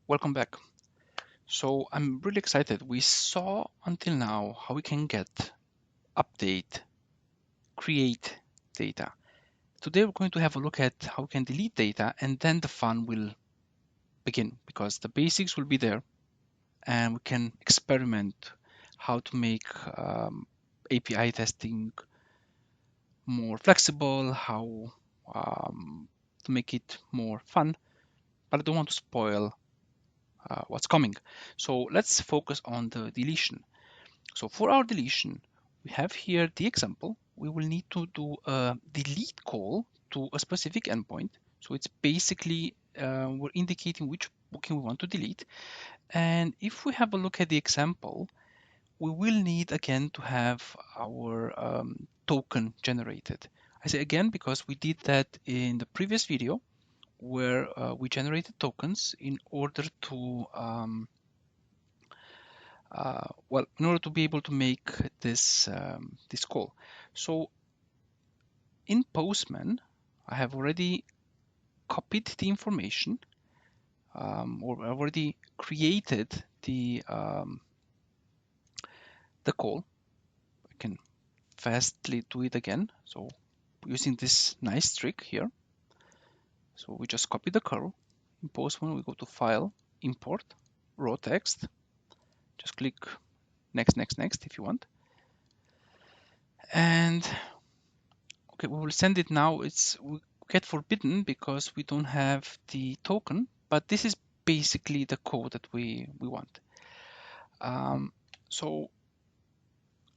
Welcome back. So I'm really excited. We saw until now how we can get, update, create data. Today we're going to have a look at how we can delete data, and then the fun will begin because the basics will be there and we can experiment how to make API testing more flexible, how to make it more fun, but I don't want to spoil what's coming. So let's focus on the deletion. So for our deletion, we have here the example. We will need to do a delete call to a specific endpoint. So it's basically we're indicating which booking we want to delete. And if we have a look at the example, we will need again to have our token generated. I say again because we did that in the previous video where we generated tokens in order to in order to be able to make this this call. So in Postman, I have already copied the information, or I already created the call. I can fastly do it again. So using this nice trick here. So we just copy the curl. In Postman, we go to File, Import, Raw Text. Just click Next, Next, Next if you want. And okay, we will send it now. We get forbidden because we don't have the token, but this is basically the code that we want. So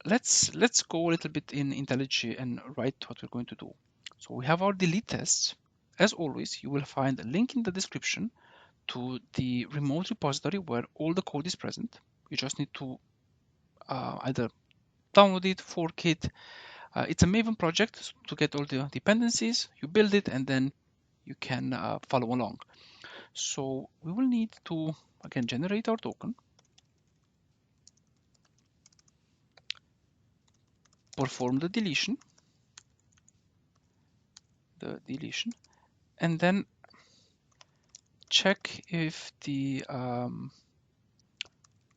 let's go a little bit in IntelliJ and write what we're going to do. So we have our delete tests. As always, you will find a link in the description to the remote repository where all the code is present. You just need to either download it, fork it. It's a Maven project to get all the dependencies. You build it and then you can follow along. So we will need to again generate our token, perform the deletion, and then check if the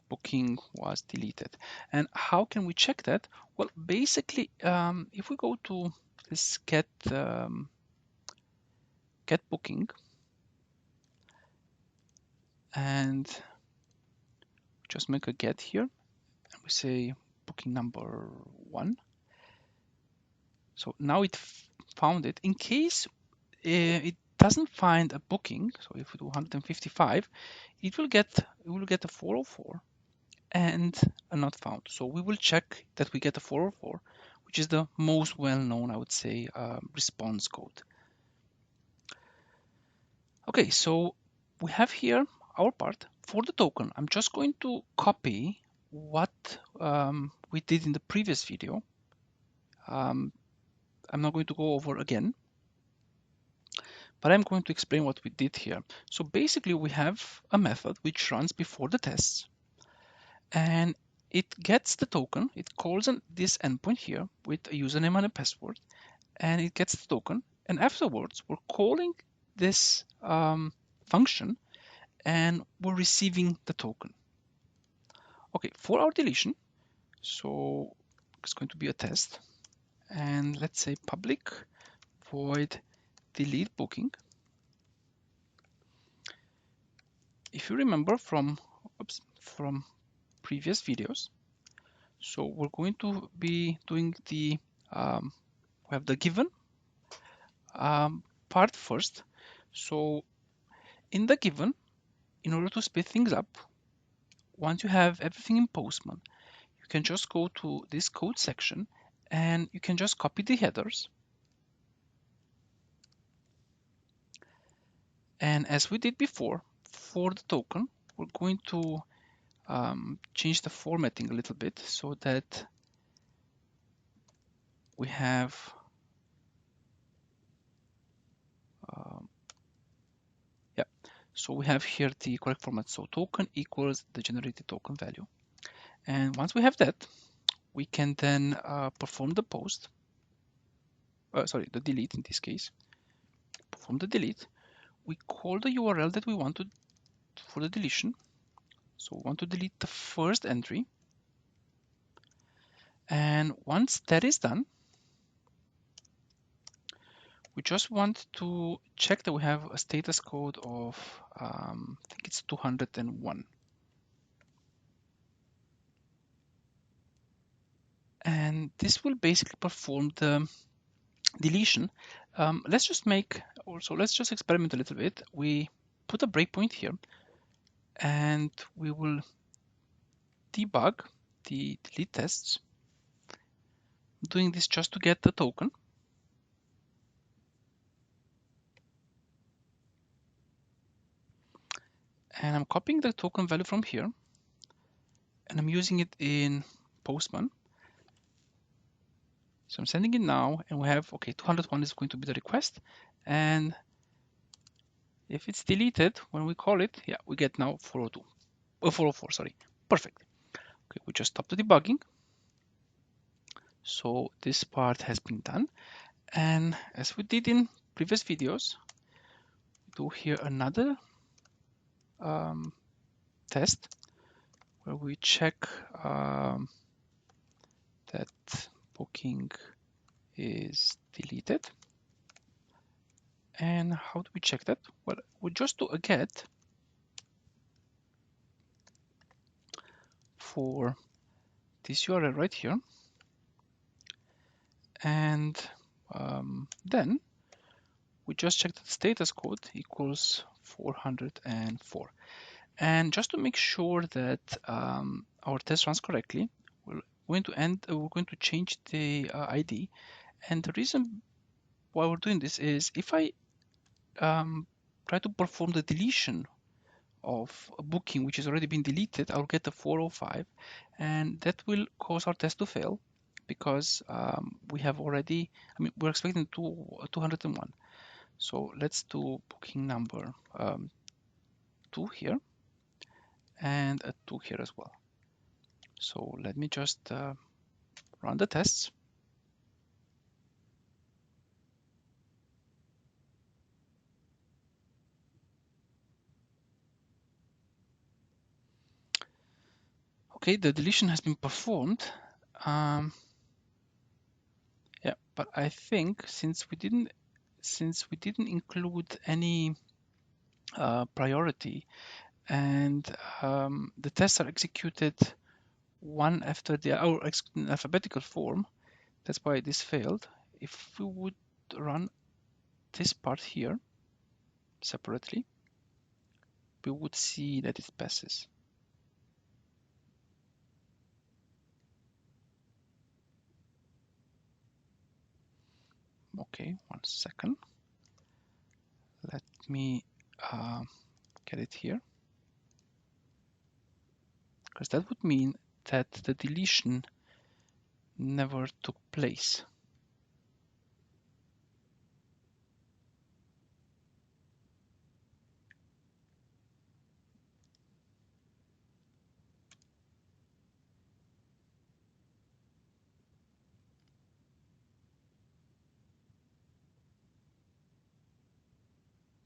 booking was deleted. And how can we check that? Well, basically, if we go to this get booking and just make a get here, and we say booking number 1. So now it found it. In case it doesn't find a booking, so if we do 155, it will get a 404 and a not found. So we will check that we get a 404, which is the most well-known, I would say, response code. Okay, so we have here our part. For the token, I'm just going to copy what we did in the previous video. I'm not going to go over again, but I'm going to explain what we did here. So basically, we have a method which runs before the tests, and it gets the token. It calls on this endpoint here with a username and a password, and it gets the token. And afterwards, we're calling this function, and we're receiving the token. Okay, for our deletion, so it's going to be a test, and let's say public void delete booking. If you remember from previous videos, so we're going to be doing the we have the given part first. So in the given, in order to speed things up, once you have everything in Postman, you can just go to this code section and you can just copy the headers. And as we did before, for the token, we're going to change the formatting a little bit so that we have so we have here the correct format. So token equals the generated token value. And once we have that, we can then perform the post. The delete in this case. Perform the delete. We call the URL that we want to for the deletion. So we want to delete the first entry. And once that is done, we just want to check that we have a status code of, I think it's 201. And this will basically perform the deletion. Let's just experiment a little bit. We put a breakpoint here, and we will debug the delete tests. I'm doing this just to get the token. And I'm copying the token value from here, and I'm using it in Postman. So I'm sending it now, and we have, okay, 201 is going to be the request. And if it's deleted, when we call it, yeah, we get now 402, 404, sorry. Perfect. Okay, we just stop the debugging. So this part has been done. And as we did in previous videos, we do here another test where we check that booking is deleted. And how do we check that? Well, we just do a get for this URL right here. And then we just check that the status code equals 404. And just to make sure that our test runs correctly, we're going to change the ID. And the reason why we're doing this is if I try to perform the deletion of a booking which has already been deleted, I'll get a 405, and that will cause our test to fail because we have already, we're expecting 201. So let's do booking number 2 here and a 2 here as well. So let me just run the tests. Okay, the deletion has been performed. Yeah, but I think since we didn't include any priority, and the tests are executed one after the other, or in alphabetical form, that's why this failed. If we would run this part here separately, we would see that it passes. Okay, 1 second. Let me get it here, because that would mean that the deletion never took place.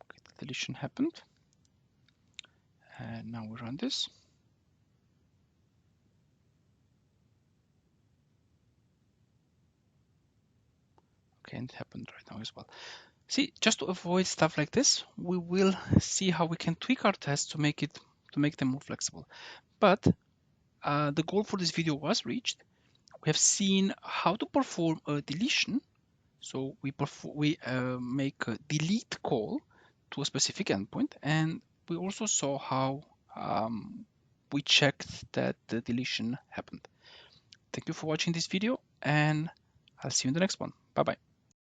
Okay, the deletion happened, and now we run this. Okay, and it happened right now as well. See, just to avoid stuff like this, we will see how we can tweak our tests to make them more flexible. But the goal for this video was reached. We have seen how to perform a deletion. So we make a delete call to a specific endpoint, and we also saw how we checked that the deletion happened. Thank you for watching this video, and I'll see you in the next one. Bye bye.